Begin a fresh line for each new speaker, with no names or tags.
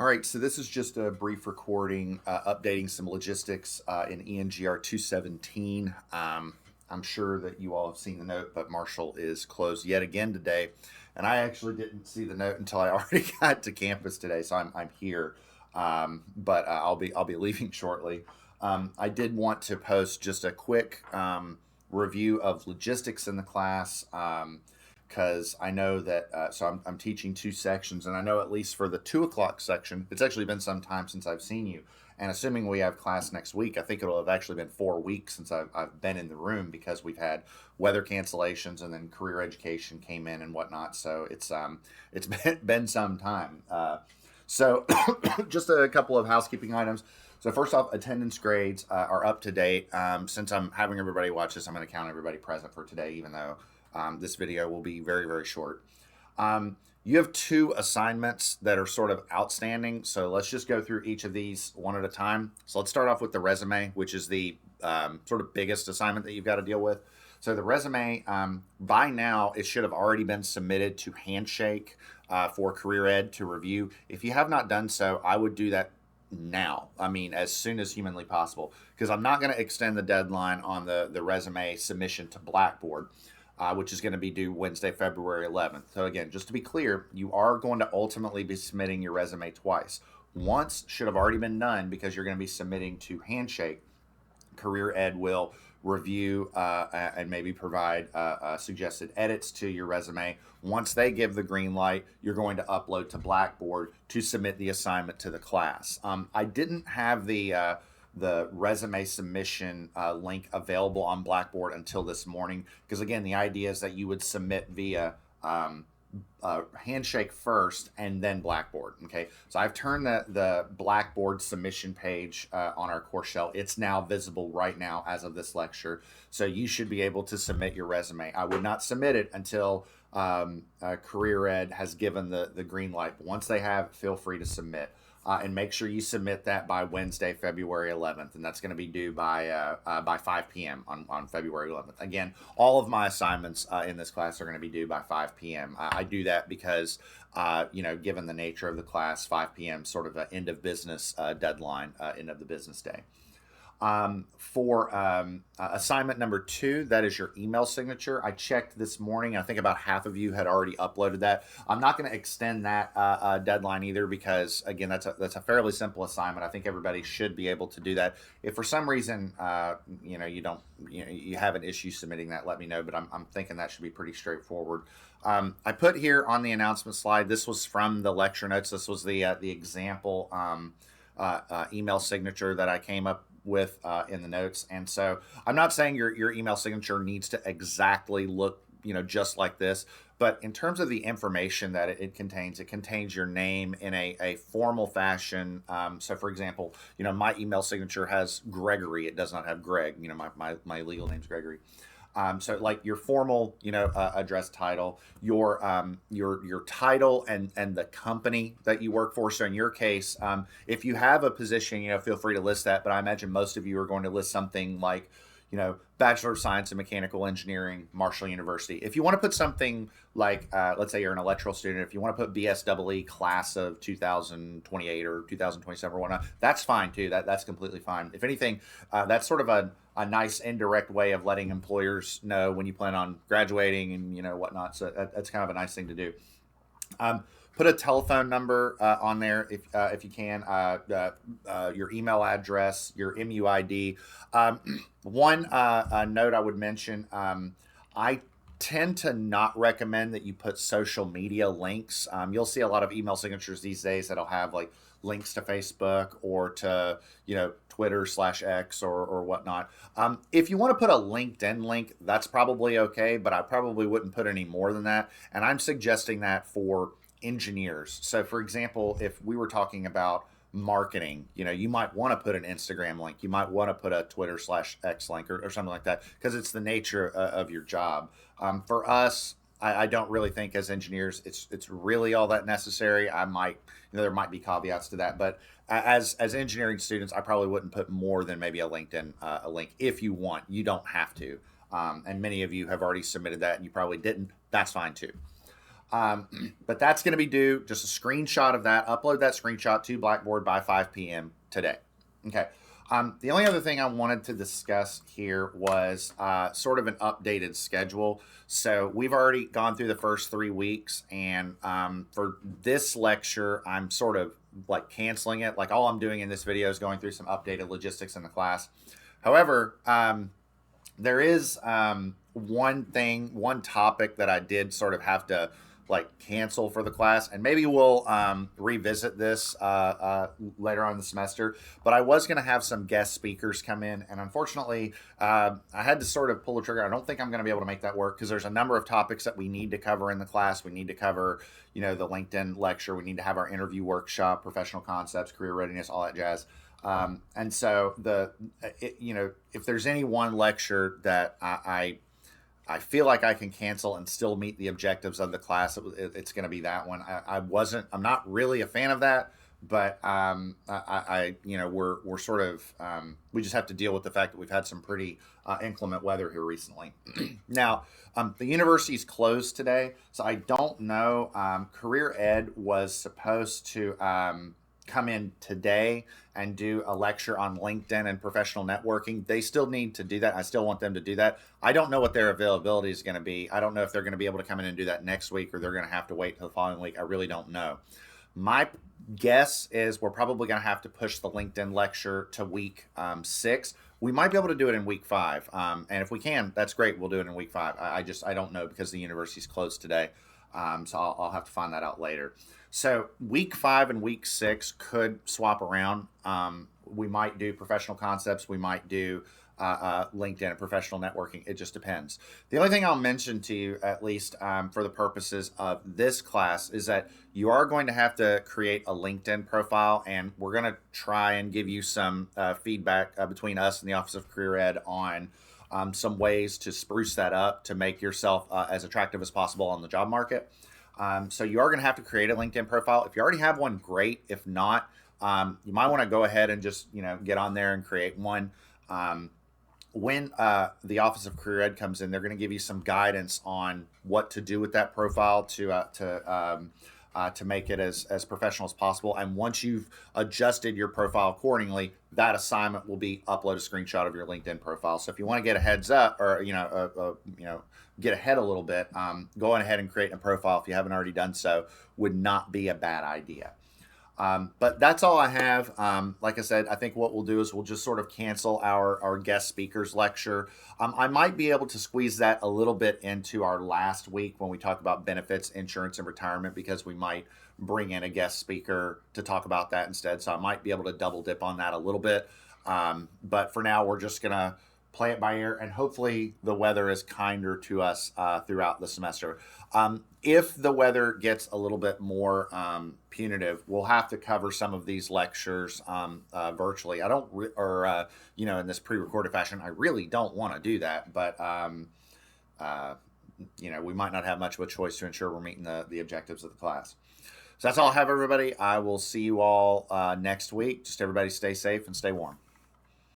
All right, so this is just a brief recording updating some logistics in ENGR 217. I'm sure that you all have seen the note, but Marshall is closed yet again today. And I actually didn't see the note until I already got to campus today, so I'm here. But I'll be leaving shortly. I did want to post just a quick review of logistics in the class. Because I know that, I'm teaching two sections, and I know at least for the 2 o'clock section, it's actually been some time since I've seen you. And assuming we have class next week, I think it'll have actually been 4 weeks since I've been in the room because we've had weather cancellations and then career education came in and whatnot. So it's been some time. So just a couple of housekeeping items. So first off, attendance grades are up to date. Since I'm having everybody watch this, I'm going to count everybody present for today, even though this video will be very, very short. You have two assignments that are sort of outstanding. So let's just go through each of these one at a time. So let's start off with the resume, which is the sort of biggest assignment that you've got to deal with. So the resume, by now, it should have already been submitted to Handshake for Career Ed to review. If you have not done so, I would do that now. I mean, as soon as humanly possible, because I'm not going to extend the deadline on the resume submission to Blackboard. Which is going to be due Wednesday, February 11th. So again, just to be clear, you are going to ultimately be submitting your resume twice. Once should have already been done because you're going to be submitting to Handshake. Career Ed will review and maybe provide suggested edits to your resume. Once they give the green light, you're going to upload to Blackboard to submit the assignment to the class. I didn't have the resume submission link available on Blackboard until this morning. Because again, the idea is that you would submit via Handshake first and then Blackboard. Okay, so I've turned the Blackboard submission page on our course shell. It's now visible right now as of this lecture. So you should be able to submit your resume. I would not submit it until Career Ed has given the green light. But once they have, feel free to submit. And make sure you submit that by Wednesday, February 11th, and that's going to be due by 5 p.m. on February 11th. Again, all of my assignments in this class are going to be due by 5 p.m. I do that because, given the nature of the class, 5 p.m. sort of an end of business deadline, end of the business day. For assignment number 2, that is your email signature. I checked this morning. I think about half of you had already uploaded that. I'm not going to extend that deadline either because, again, that's a fairly simple assignment. I think everybody should be able to do that. If for some reason, you have an issue submitting that, let me know. But I'm thinking that should be pretty straightforward. I put here on the announcement slide. This was from the lecture notes. This was the example email signature that I came up with in the notes. And so I'm not saying your email signature needs to exactly look, just like this, but in terms of the information that it contains your name in a formal fashion. So for example, my email signature has Gregory. It does not have Greg. My legal name's Gregory. So like your formal, address title, your title and the company that you work for. So in your case, if you have a position, feel free to list that. But I imagine most of you are going to list something like, Bachelor of Science in Mechanical Engineering, Marshall University. If you want to put something like, let's say you're an electrical student, if you want to put BSEE class of 2028 or 2027 or whatnot, that's fine too. That's completely fine. If anything, that's sort of a nice indirect way of letting employers know when you plan on graduating and whatnot. So that's kind of a nice thing to do. Put a telephone number on there if you can, your email address, your MUID. One note I would mention, I tend to not recommend that you put social media links. You'll see a lot of email signatures these days that'll have like links to Facebook or to, Twitter/X or whatnot. If you want to put a LinkedIn link, that's probably okay, but I probably wouldn't put any more than that. And I'm suggesting that for engineers. So for example, if we were talking about marketing, you might want to put an Instagram link. You might want to put a Twitter/X link or something like that because it's the nature of your job. For us, I don't really think as engineers it's really all that necessary. There might be caveats to that, but as engineering students, I probably wouldn't put more than maybe a LinkedIn a link if you want. You don't have to. And many of you have already submitted that and you probably didn't. That's fine too. But that's going to be due, just a screenshot of that. Upload that screenshot to Blackboard by 5 p.m. today. Okay. The only other thing I wanted to discuss here was sort of an updated schedule. So we've already gone through the first 3 weeks, and for this lecture, I'm sort of like canceling it. Like all I'm doing in this video is going through some updated logistics in the class. However, there is one topic that I did sort of have to like cancel for the class, and maybe we'll revisit this later on in the semester. But I was going to have some guest speakers come in, and unfortunately, I had to sort of pull the trigger. I don't think I'm going to be able to make that work because there's a number of topics that we need to cover in the class. We need to cover, the LinkedIn lecture. We need to have our interview workshop, professional concepts, career readiness, all that jazz. And so if there's any one lecture that I feel like I can cancel and still meet the objectives of the class, it's going to be that one. I'm not really a fan of that, but we're sort of, we just have to deal with the fact that we've had some pretty inclement weather here recently. Now, the university's closed today, so I don't know. Career Ed was supposed to come in today and do a lecture on LinkedIn and professional networking. They still need to do that. I still want them to do that. I don't know what their availability is going to be. I don't know if they're going to be able to come in and do that next week or they're going to have to wait till the following week. I really don't know. My guess is we're probably going to have to push the LinkedIn lecture to week 6. We might be able to do it in week 5. And if we can, that's great. We'll do it in week 5. I don't know because the university's closed today. So I'll have to find that out later. So week 5 and week 6 could swap around. We might do professional concepts. We might do LinkedIn and professional networking. It just depends. The only thing I'll mention to you, at least for the purposes of this class, is that you are going to have to create a LinkedIn profile, and we're going to try and give you some feedback between us and the Office of Career Ed on some ways to spruce that up to make yourself as attractive as possible on the job market. So you are going to have to create a LinkedIn profile. If you already have one, great. If not, you might want to go ahead and just, get on there and create one. When the Office of Career Ed comes in, they're going to give you some guidance on what to do with that profile to make it as professional as possible. And once you've adjusted your profile accordingly, that assignment will be upload a screenshot of your LinkedIn profile. So if you want to get a heads up or, get ahead a little bit, going ahead and creating a profile if you haven't already done so would not be a bad idea. But that's all I have. Like I said, I think what we'll do is we'll just sort of cancel our guest speakers lecture. I might be able to squeeze that a little bit into our last week when we talk about benefits, insurance, and retirement, because we might bring in a guest speaker to talk about that instead. So I might be able to double dip on that a little bit. But for now, we're just going to play it by ear, and hopefully the weather is kinder to us throughout the semester. If the weather gets a little bit more punitive, we'll have to cover some of these lectures virtually. I don't, in this pre-recorded fashion. I really don't want to do that, but we might not have much of a choice to ensure we're meeting the objectives of the class. So that's all I have, everybody. I will see you all next week. Just everybody stay safe and stay warm.